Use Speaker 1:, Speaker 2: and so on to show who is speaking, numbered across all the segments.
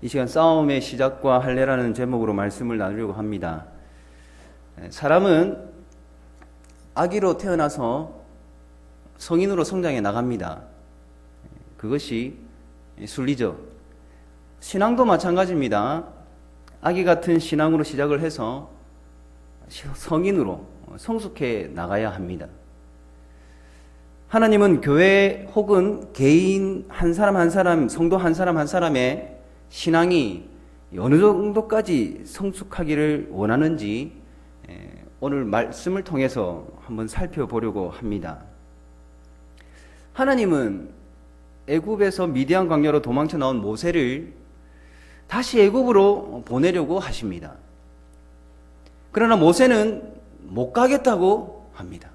Speaker 1: 이 시간 싸움의 시작과 할례라는 제목으로 말씀을 나누려고 합니다. 사람은 아기로 태어나서 성인으로 성장해 나갑니다. 그것이 순리죠. 신앙도 마찬가지입니다. 아기 같은 신앙으로 시작을 해서 성인으로 성숙해 나가야 합니다. 하나님은 교회 혹은 개인 한 사람 한 사람, 성도 한 사람 한 사람의 신앙이 어느 정도까지 성숙하기를 원하는지 오늘 말씀을 통해서 한번 살펴보려고 합니다. 하나님은 애굽에서 미디안 광야로 도망쳐 나온 모세를 다시 애굽으로 보내려고 하십니다. 그러나 모세는 못 가겠다고 합니다.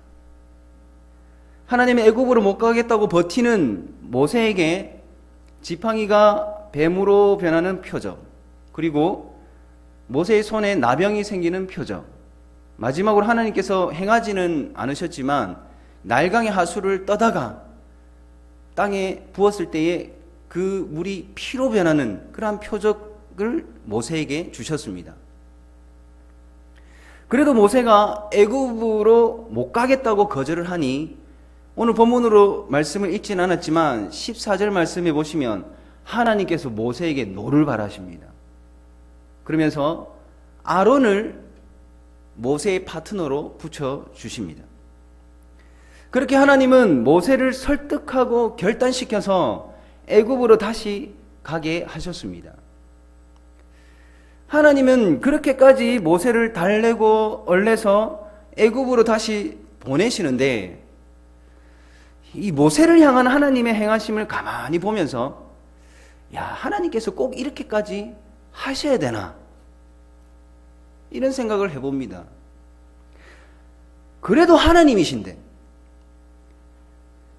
Speaker 1: 하나님의 애굽으로 못 가겠다고 버티는 모세에게 지팡이가 뱀으로 변하는 표적, 그리고 모세의 손에 나병이 생기는 표적, 마지막으로 하나님께서 행하지는 않으셨지만 날강의 하수를 떠다가 땅에 부었을 때에 그 물이 피로 변하는 그러한 표적을 모세에게 주셨습니다. 그래도 모세가 애굽으로 못 가겠다고 거절을 하니 오늘 본문으로 말씀을 읽지는 않았지만 14절 말씀에 보시면 하나님께서 모세에게 노를 바라십니다. 그러면서 아론을 모세의 파트너로 붙여주십니다. 그렇게 하나님은 모세를 설득하고 결단시켜서 애굽으로 다시 가게 하셨습니다. 하나님은 그렇게까지 모세를 달래고 얼레서 애굽으로 다시 보내시는데 이 모세를 향한 하나님의 행하심을 가만히 보면서 야, 하나님께서 꼭 이렇게까지 하셔야 되나? 이런 생각을 해봅니다. 그래도 하나님이신데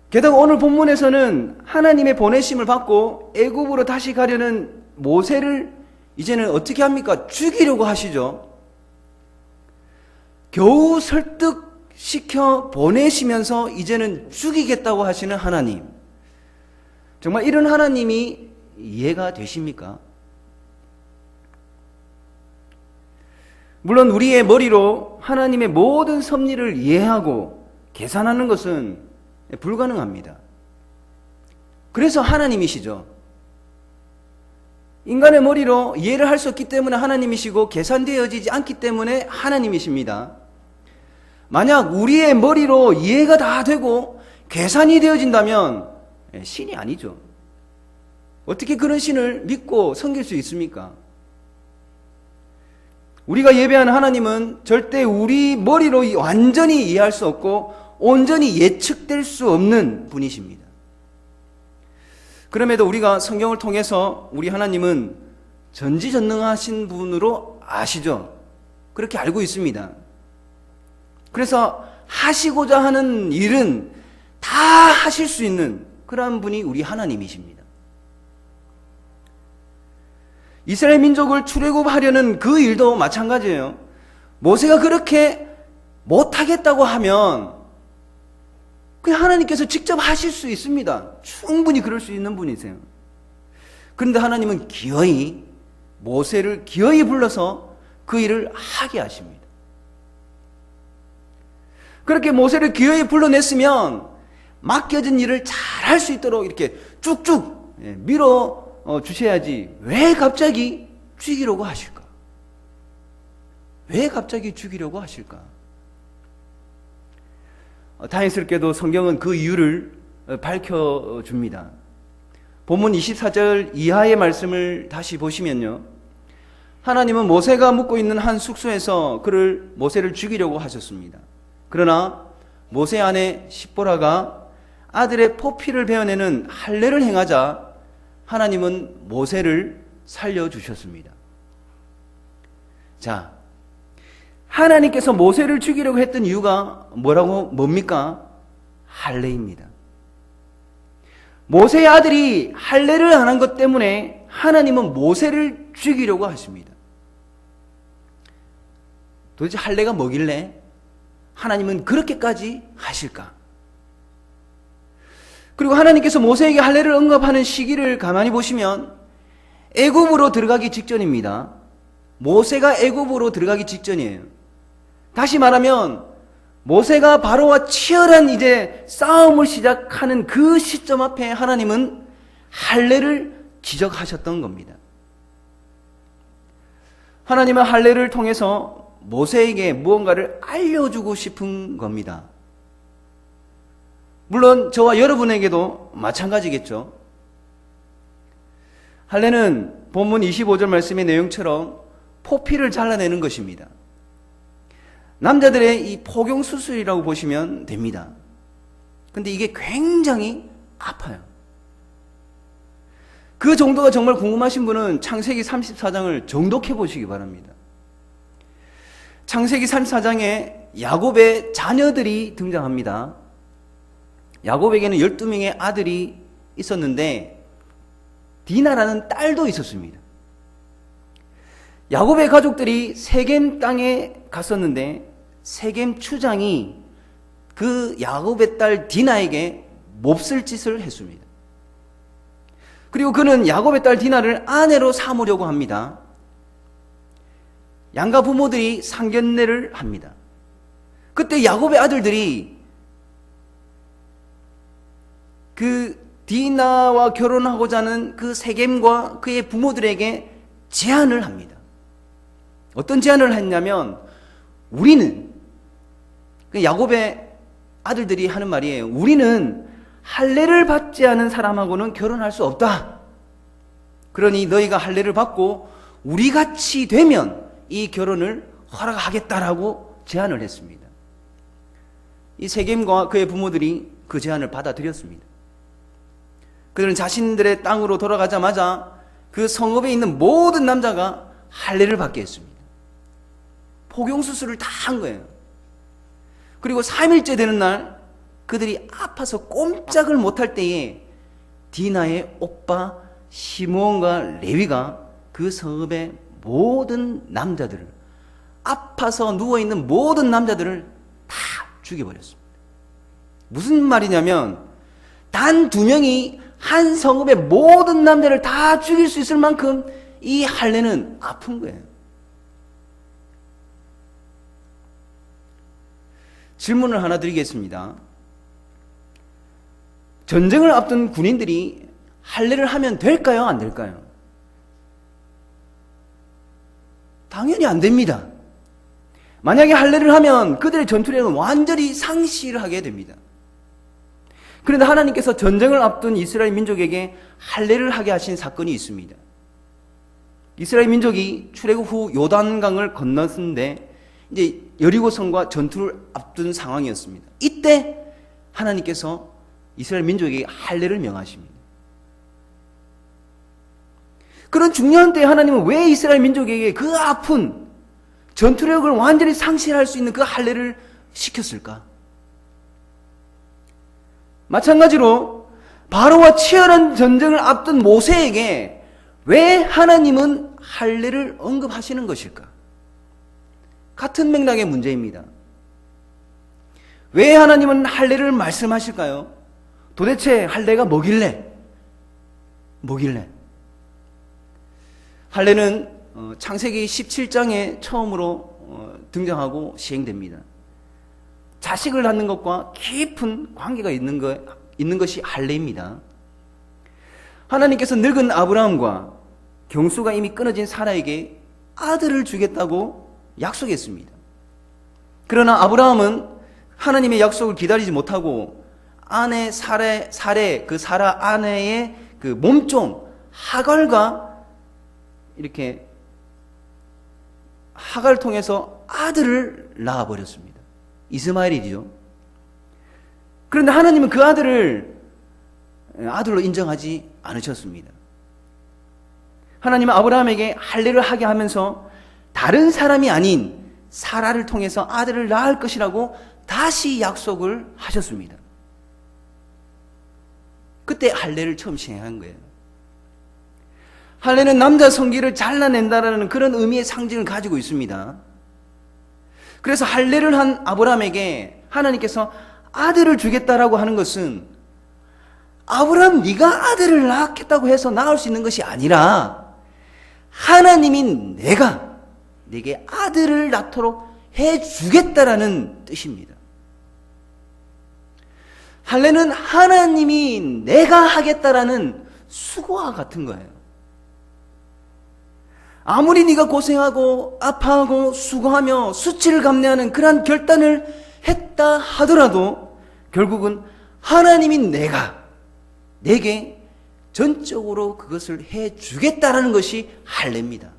Speaker 1: 게다가 오늘 본문에서는 하나님의 보내심을 받고 애굽으로 다시 가려는 모세를 이제는 어떻게 합니까? 죽이려고 하시죠. 겨우 설득시켜 보내시면서 이제는 죽이겠다고 하시는 하나님. 정말 이런 하나님이 이해가 되십니까? 물론 우리의 머리로 하나님의 모든 섭리를 이해하고 계산하는 것은 불가능합니다. 그래서 하나님이시죠. 인간의 머리로 이해를 할 수 없기 때문에 하나님이시고 계산되어지지 않기 때문에 하나님이십니다. 만약 우리의 머리로 이해가 다 되고 계산이 되어진다면 신이 아니죠. 어떻게 그런 신을 믿고 섬길 수 있습니까? 우리가 예배하는 하나님은 절대 우리 머리로 완전히 이해할 수 없고 온전히 예측될 수 없는 분이십니다. 그럼에도 우리가 성경을 통해서 우리 하나님은 전지전능하신 분으로 아시죠? 그렇게 알고 있습니다. 그래서 하시고자 하는 일은 다 하실 수 있는 그러한 분이 우리 하나님이십니다. 이스라엘 민족을 출애굽하려는 그 일도 마찬가지예요. 모세가 그렇게 못하겠다고 하면 그냥 하나님께서 직접 하실 수 있습니다. 충분히 그럴 수 있는 분이세요. 그런데 하나님은 기어이 모세를 기어이 불러서 그 일을 하게 하십니다. 그렇게 모세를 기어이 불러냈으면 맡겨진 일을 잘 할 수 있도록 이렇게 쭉쭉 밀어 주셔야지 왜 갑자기 죽이려고 하실까? 왜 갑자기 죽이려고 하실까? 다행스럽게도 성경은 그 이유를 밝혀줍니다. 본문 24절 이하의 말씀을 다시 보시면요. 하나님은 모세가 묵고 있는 한 숙소에서 모세를 죽이려고 하셨습니다. 그러나 모세 아내 십보라가 아들의 포피를 베어내는 할례를 행하자 하나님은 모세를 살려주셨습니다. 자, 하나님께서 모세를 죽이려고 했던 이유가 뭡니까? 할례입니다. 모세의 아들이 할례를 안 한 것 때문에 하나님은 모세를 죽이려고 하십니다. 도대체 할례가 뭐길래 하나님은 그렇게까지 하실까? 그리고 하나님께서 모세에게 할례를 언급하는 시기를 가만히 보시면 애굽으로 들어가기 직전입니다. 모세가 애굽으로 들어가기 직전이에요. 다시 말하면 모세가 바로와 치열한 이제 싸움을 시작하는 그 시점 앞에 하나님은 할례를 지적하셨던 겁니다. 하나님은 할례를 통해서 모세에게 무언가를 알려주고 싶은 겁니다. 물론 저와 여러분에게도 마찬가지겠죠. 할례는 본문 25절 말씀의 내용처럼 포피를 잘라내는 것입니다. 남자들의 이 포경 수술이라고 보시면 됩니다. 근데 이게 굉장히 아파요. 그 정도가 정말 궁금하신 분은 창세기 34장을 정독해 보시기 바랍니다. 창세기 34장에 야곱의 자녀들이 등장합니다. 야곱에게는 12명의 아들이 있었는데 디나라는 딸도 있었습니다. 야곱의 가족들이 세겜 땅에 갔었는데 세겜 추장이 그 야곱의 딸 디나에게 몹쓸 짓을 했습니다. 그리고 그는 야곱의 딸 디나를 아내로 삼으려고 합니다. 양가 부모들이 상견례를 합니다. 그때 야곱의 아들들이 그 디나와 결혼하고자 하는 그 세겜과 그의 부모들에게 제안을 합니다. 어떤 제안을 했냐면 우리는, 야곱의 아들들이 하는 말이에요. 우리는 할례를 받지 않은 사람하고는 결혼할 수 없다. 그러니 너희가 할례를 받고 우리 같이 되면 이 결혼을 허락하겠다라고 제안을 했습니다. 이 세겜과 그의 부모들이 그 제안을 받아들였습니다. 그들은 자신들의 땅으로 돌아가자마자 그 성읍에 있는 모든 남자가 할례를 받게 했습니다. 포경수술을 다 한 거예요. 그리고 3일째 되는 날 그들이 아파서 꼼짝을 못할 때에 디나의 오빠 시므온과 레위가 그 성읍의 모든 남자들을, 아파서 누워있는 모든 남자들을 다 죽여버렸습니다. 무슨 말이냐면 단 2명이 한 성읍의 모든 남자를 다 죽일 수 있을 만큼 이 할례는 아픈 거예요. 질문을 하나 드리겠습니다. 전쟁을 앞둔 군인들이 할례를 하면 될까요? 안 될까요? 당연히 안 됩니다. 만약에 할례를 하면 그들의 전투력은 완전히 상실하게 됩니다. 그런데 하나님께서 전쟁을 앞둔 이스라엘 민족에게 할례를 하게 하신 사건이 있습니다. 이스라엘 민족이 출애굽 후 요단강을 건넜는데 이제 여리고성과 전투를 앞둔 상황이었습니다. 이때 하나님께서 이스라엘 민족에게 할례를 명하십니다. 그런 중요한 때에 하나님은 왜 이스라엘 민족에게 그 아픈 전투력을 완전히 상실할 수 있는 그 할례를 시켰을까? 마찬가지로 바로와 치열한 전쟁을 앞둔 모세에게 왜 하나님은 할례를 언급하시는 것일까? 같은 맥락의 문제입니다. 왜 하나님은 할례를 말씀하실까요? 도대체 할례가 뭐길래? 할례는 창세기 17장에 처음으로 등장하고 시행됩니다. 자식을 낳는 것과 깊은 관계가 있는 것이 할례입니다. 하나님께서 늙은 아브라함과 경수가 이미 끊어진 사라에게 아들을 주겠다고 약속했습니다. 그러나 아브라함은 하나님의 약속을 기다리지 못하고 아내 사라 아내의 그 몸종 하갈과 이렇게 하갈을 통해서 아들을 낳아버렸습니다. 이스마엘이죠. 그런데 하나님은 그 아들을 아들로 인정하지 않으셨습니다. 하나님은 아브라함에게 할례를 하게 하면서 다른 사람이 아닌 사라를 통해서 아들을 낳을 것이라고 다시 약속을 하셨습니다. 그때 할례를 처음 시행한 거예요. 할례는 남자 성기를 잘라낸다라는 그런 의미의 상징을 가지고 있습니다. 그래서 할례를 한 아브라함에게 하나님께서 아들을 주겠다라고 하는 것은 아브라함 네가 아들을 낳겠다고 해서 낳을 수 있는 것이 아니라 하나님인 내가 네게 아들을 낳도록 해주겠다라는 뜻입니다. 할례는 하나님이 내가 하겠다라는 수고와 같은 거예요. 아무리 네가 고생하고 아파하고 수고하며 수치를 감내하는 그러한 결단을 했다 하더라도 결국은 하나님인 내가 내게 전적으로 그것을 해주겠다라는 것이 할례입니다.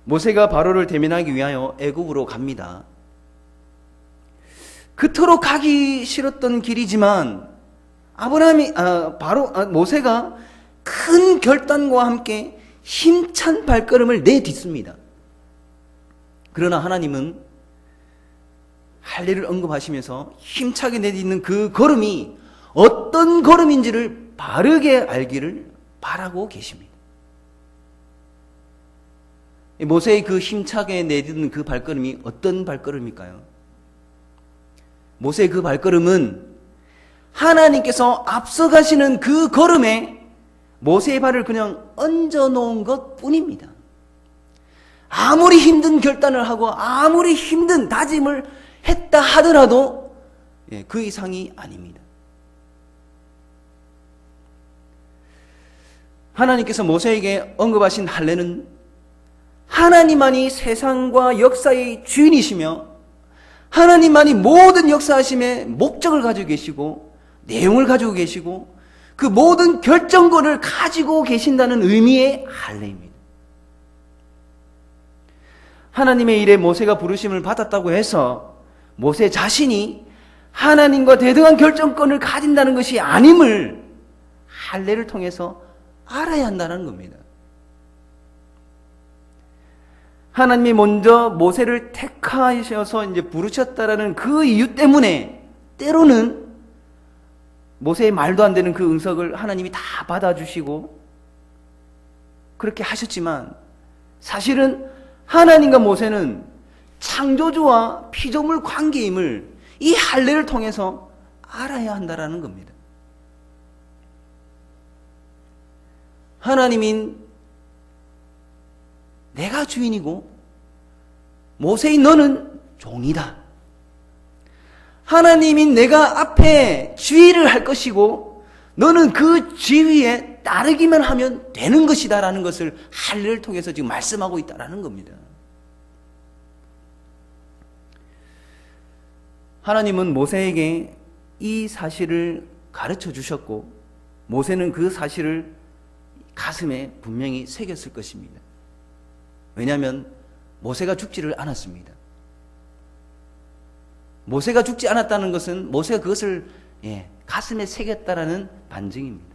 Speaker 1: 모세가 바로를 대면하기 위하여 애굽으로 갑니다. 그토록 가기 싫었던 길이지만 모세가 큰 결단과 함께 힘찬 발걸음을 내딛습니다. 그러나 하나님은 할례를 언급하시면서 힘차게 내딛는 그 걸음이 어떤 걸음인지를 바르게 알기를 바라고 계십니다. 모세의 그 힘차게 내딛는 그 발걸음이 어떤 발걸음일까요? 모세의 그 발걸음은 하나님께서 앞서가시는 그 걸음에 모세의 발을 그냥 얹어 놓은 것 뿐입니다. 아무리 힘든 결단을 하고 아무리 힘든 다짐을 했다 하더라도 그 이상이 아닙니다. 하나님께서 모세에게 언급하신 할례는 하나님만이 세상과 역사의 주인이시며 하나님만이 모든 역사하심의 목적을 가지고 계시고 내용을 가지고 계시고 그 모든 결정권을 가지고 계신다는 의미의 할례입니다. 하나님의 일에 모세가 부르심을 받았다고 해서 모세 자신이 하나님과 대등한 결정권을 가진다는 것이 아님을 할례를 통해서 알아야 한다는 겁니다. 하나님이 먼저 모세를 택하셔서 이제 부르셨다라는 그 이유 때문에 때로는 모세의 말도 안 되는 그 응석을 하나님이 다 받아주시고 그렇게 하셨지만 사실은 하나님과 모세는 창조주와 피조물 관계임을 이 할례를 통해서 알아야 한다라는 겁니다. 하나님인 내가 주인이고 모세인 너는 종이다. 하나님인 내가 앞에 지휘를 할 것이고 너는 그 지휘에 따르기만 하면 되는 것이다 라는 것을 할례를 통해서 지금 말씀하고 있다라는 겁니다. 하나님은 모세에게 이 사실을 가르쳐 주셨고 모세는 그 사실을 가슴에 분명히 새겼을 것입니다. 왜냐하면 모세가 죽지를 않았습니다. 모세가 죽지 않았다는 것은 모세가 그것을 가슴에 새겼다라는 반증입니다.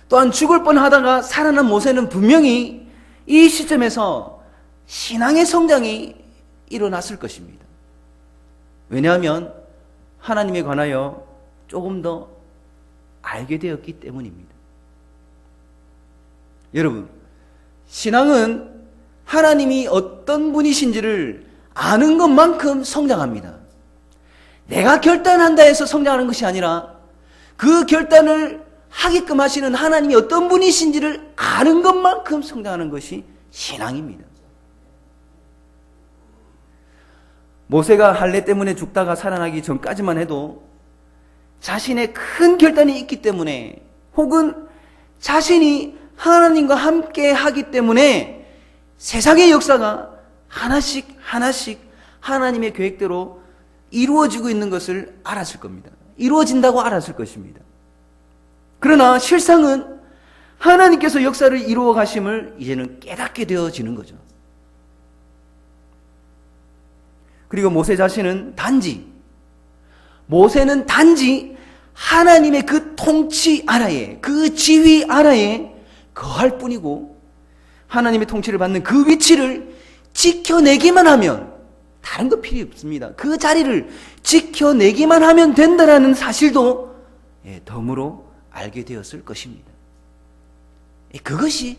Speaker 1: 또한 죽을 뻔하다가 살아난 모세는 분명히 이 시점에서 신앙의 성장이 일어났을 것입니다. 왜냐하면 하나님에 관하여 조금 더 알게 되었기 때문입니다. 여러분, 신앙은 하나님이 어떤 분이신지를 아는 것만큼 성장합니다. 내가 결단한다 해서 성장하는 것이 아니라 그 결단을 하게끔 하시는 하나님이 어떤 분이신지를 아는 것만큼 성장하는 것이 신앙입니다. 모세가 할례 때문에 죽다가 살아나기 전까지만 해도 자신의 큰 결단이 있기 때문에 혹은 자신이 하나님과 함께 하기 때문에 세상의 역사가 하나씩 하나님의 계획대로 이루어지고 있는 것을 알았을 겁니다. 이루어진다고 알았을 것입니다. 그러나 실상은 하나님께서 역사를 이루어 가심을 이제는 깨닫게 되어지는 거죠. 그리고 모세는 단지 하나님의 그 통치 아래에, 그 지휘 아래에 거할 뿐이고 하나님의 통치를 받는 그 위치를 지켜내기만 하면 다른 거 필요 없습니다. 그 자리를 지켜내기만 하면 된다는 사실도 덤으로 알게 되었을 것입니다. 그것이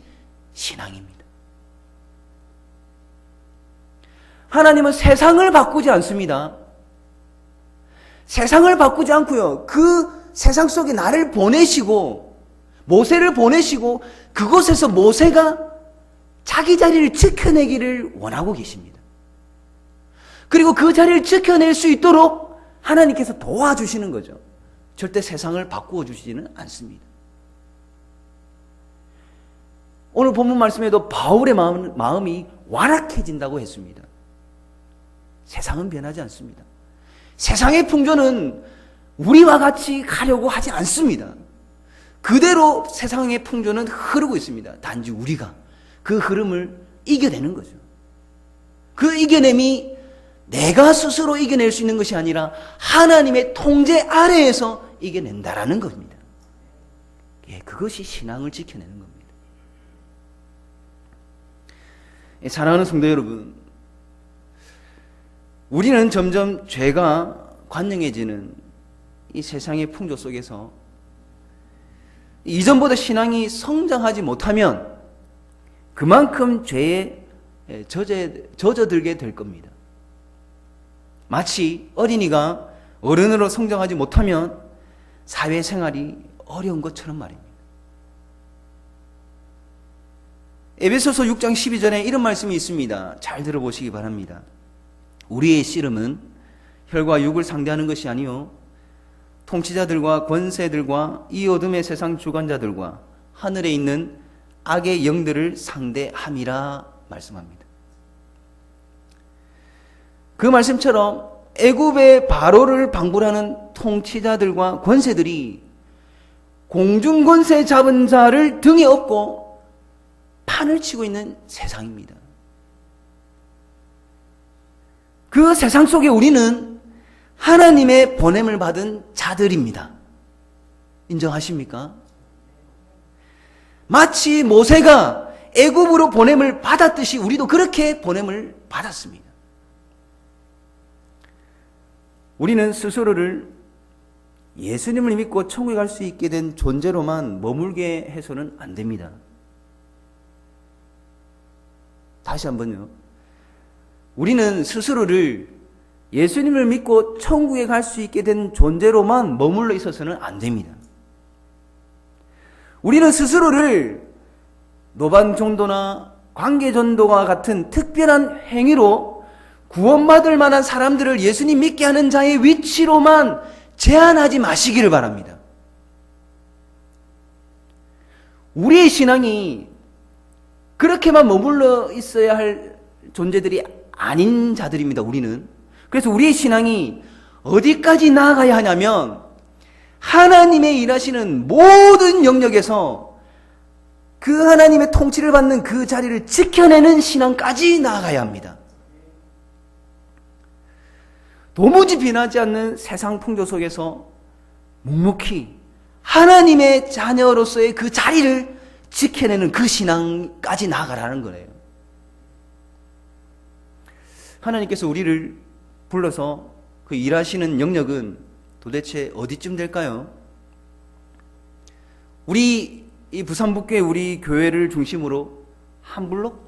Speaker 1: 신앙입니다. 하나님은 세상을 바꾸지 않습니다. 세상을 바꾸지 않고요. 그 세상 속에 나를 보내시고 모세를 보내시고 그곳에서 모세가 자기 자리를 지켜내기를 원하고 계십니다. 그리고 그 자리를 지켜낼 수 있도록 하나님께서 도와주시는 거죠. 절대 세상을 바꾸어 주시지는 않습니다. 오늘 본문 말씀에도 바울의 마음이 완악해진다고 했습니다. 세상은 변하지 않습니다. 세상의 풍조는 우리와 같이 가려고 하지 않습니다. 그대로 세상의 풍조는 흐르고 있습니다. 단지 우리가 그 흐름을 이겨내는 거죠. 그 이겨냄이 내가 스스로 이겨낼 수 있는 것이 아니라 하나님의 통제 아래에서 이겨낸다라는 겁니다. 예, 그것이 신앙을 지켜내는 겁니다. 예, 사랑하는 성도 여러분, 우리는 점점 죄가 관영해지는 이 세상의 풍조 속에서 이전보다 신앙이 성장하지 못하면 그만큼 죄에 젖어들게 될 겁니다. 마치 어린이가 어른으로 성장하지 못하면 사회생활이 어려운 것처럼 말입니다. 에베소서 6장 12절에 이런 말씀이 있습니다. 잘 들어보시기 바랍니다. 우리의 씨름은 혈과 육을 상대하는 것이 아니요 통치자들과 권세들과 이 어둠의 세상 주관자들과 하늘에 있는 악의 영들을 상대함이라 말씀합니다. 그 말씀처럼 애굽의 바로를 방불하는 통치자들과 권세들이 공중권세 잡은 자를 등에 업고 판을 치고 있는 세상입니다. 그 세상 속에 우리는 하나님의 보냄을 받은 자들입니다. 인정하십니까? 마치 모세가 애굽으로 보냄을 받았듯이 우리도 그렇게 보냄을 받았습니다. 우리는 스스로를 예수님을 믿고 천국에 갈 수 있게 된 존재로만 머물게 해서는 안 됩니다. 다시 한번요. 우리는 스스로를 예수님을 믿고 천국에 갈 수 있게 된 존재로만 머물러 있어서는 안 됩니다. 우리는 스스로를 노반전도나 관계전도와 같은 특별한 행위로 구원받을 만한 사람들을 예수님 믿게 하는 자의 위치로만 제한하지 마시기를 바랍니다. 우리의 신앙이 그렇게만 머물러 있어야 할 존재들이 아닌 자들입니다. 우리는. 그래서 우리의 신앙이 어디까지 나아가야 하냐면 하나님의 일하시는 모든 영역에서 그 하나님의 통치를 받는 그 자리를 지켜내는 신앙까지 나아가야 합니다. 도무지 변하지 않는 세상 풍조 속에서 묵묵히 하나님의 자녀로서의 그 자리를 지켜내는 그 신앙까지 나아가라는 거예요. 하나님께서 우리를 불러서 그 일하시는 영역은 도대체 어디쯤 될까요? 우리 이 부산북교회 우리 교회를 중심으로 한 블록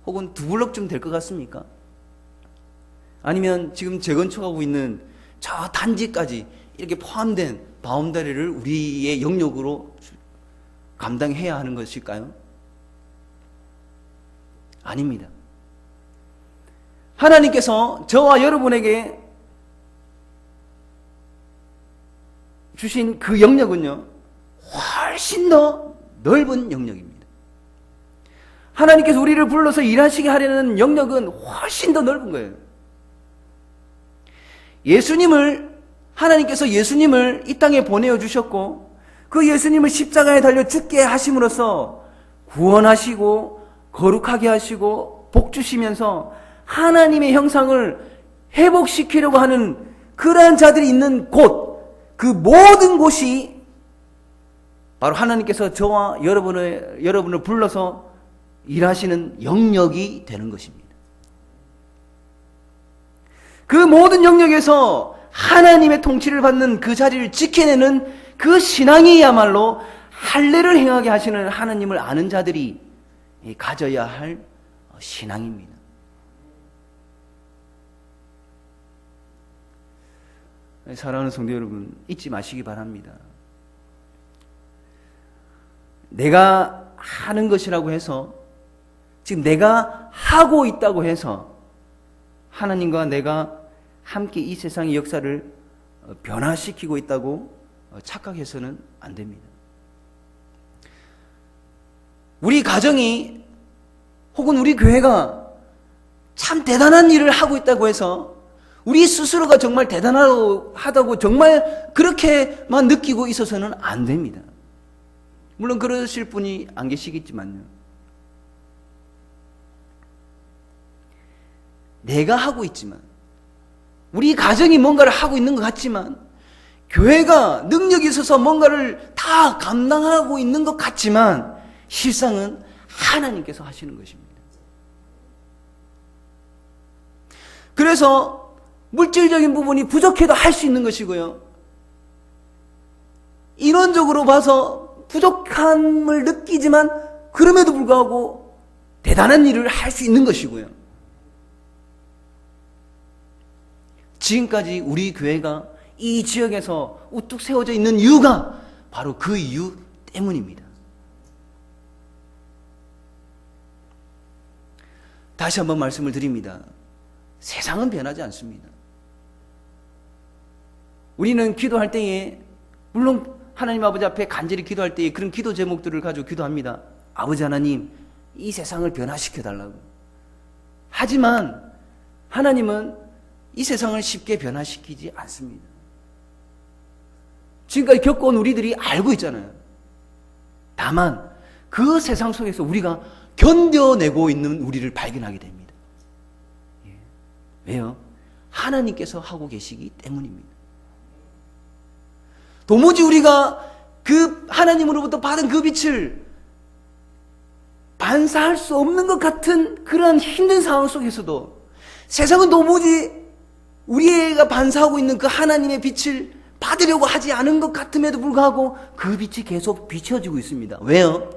Speaker 1: 혹은 두 블록쯤 될 것 같습니까? 아니면 지금 재건축하고 있는 저 단지까지 이렇게 포함된 바운더리를 우리의 영역으로 감당해야 하는 것일까요? 아닙니다. 하나님께서 저와 여러분에게 주신 그 영역은요, 훨씬 더 넓은 영역입니다. 하나님께서 우리를 불러서 일하시게 하려는 영역은 훨씬 더 넓은 거예요. 하나님께서 예수님을 이 땅에 보내어 주셨고, 그 예수님을 십자가에 달려 죽게 하심으로써 구원하시고, 거룩하게 하시고, 복 주시면서 하나님의 형상을 회복시키려고 하는 그러한 자들이 있는 곳, 그 모든 곳이 바로 하나님께서 저와 여러분을 불러서 일하시는 영역이 되는 것입니다. 그 모든 영역에서 하나님의 통치를 받는 그 자리를 지켜내는 그 신앙이야말로 할례를 행하게 하시는 하나님을 아는 자들이 가져야 할 신앙입니다. 사랑하는 성도 여러분, 잊지 마시기 바랍니다. 내가 하는 것이라고 해서, 지금 내가 하고 있다고 해서 하나님과 내가 함께 이 세상의 역사를 변화시키고 있다고 착각해서는 안 됩니다. 우리 가정이 혹은 우리 교회가 참 대단한 일을 하고 있다고 해서 우리 스스로가 정말 대단하다고 정말 그렇게만 느끼고 있어서는 안 됩니다. 물론 그러실 분이 안 계시겠지만요. 내가 하고 있지만, 우리 가정이 뭔가를 하고 있는 것 같지만, 교회가 능력이 있어서 뭔가를 다 감당하고 있는 것 같지만 실상은 하나님께서 하시는 것입니다. 그래서 물질적인 부분이 부족해도 할 수 있는 것이고요, 인원적으로 봐서 부족함을 느끼지만 그럼에도 불구하고 대단한 일을 할 수 있는 것이고요. 지금까지 우리 교회가 이 지역에서 우뚝 세워져 있는 이유가 바로 그 이유 때문입니다. 다시 한번 말씀을 드립니다. 세상은 변하지 않습니다. 우리는 기도할 때에, 물론 하나님 아버지 앞에 간절히 기도할 때에 그런 기도 제목들을 가지고 기도합니다. 아버지 하나님, 이 세상을 변화시켜 달라고. 하지만 하나님은 이 세상을 쉽게 변화시키지 않습니다. 지금까지 겪어온 우리들이 알고 있잖아요. 다만 그 세상 속에서 우리가 견뎌내고 있는 우리를 발견하게 됩니다. 왜요? 하나님께서 하고 계시기 때문입니다. 도무지 우리가 그 하나님으로부터 받은 그 빛을 반사할 수 없는 것 같은 그런 힘든 상황 속에서도 세상은 도무지 우리가 반사하고 있는 그 하나님의 빛을 받으려고 하지 않은 것 같음에도 불구하고 그 빛이 계속 비춰지고 있습니다. 왜요?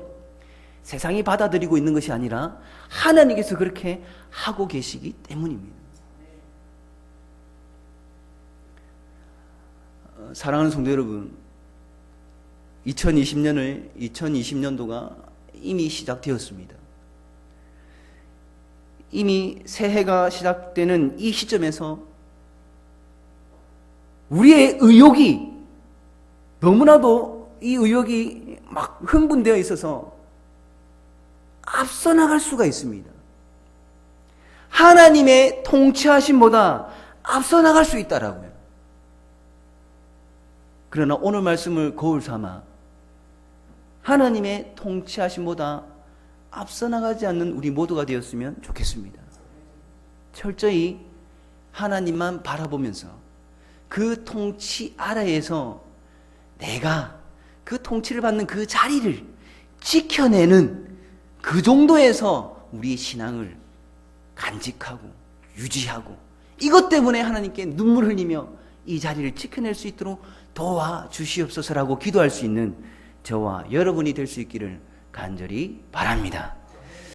Speaker 1: 세상이 받아들이고 있는 것이 아니라 하나님께서 그렇게 하고 계시기 때문입니다. 사랑하는 성도 여러분, 2020년도가 이미 시작되었습니다. 이미 새해가 시작되는 이 시점에서 우리의 의욕이, 너무나도 이 의욕이 막 흥분되어 있어서 앞서 나갈 수가 있습니다. 하나님의 통치하심보다 앞서 나갈 수 있다라고요. 그러나 오늘 말씀을 거울 삼아 하나님의 통치하심보다 앞서 나가지 않는 우리 모두가 되었으면 좋겠습니다. 철저히 하나님만 바라보면서 그 통치 아래에서 내가 그 통치를 받는 그 자리를 지켜내는 그 정도에서 우리의 신앙을 간직하고 유지하고, 이것 때문에 하나님께 눈물 흘리며 이 자리를 지켜낼 수 있도록 도와주시옵소서라고 기도할 수 있는 저와 여러분이 될 수 있기를 간절히 바랍니다.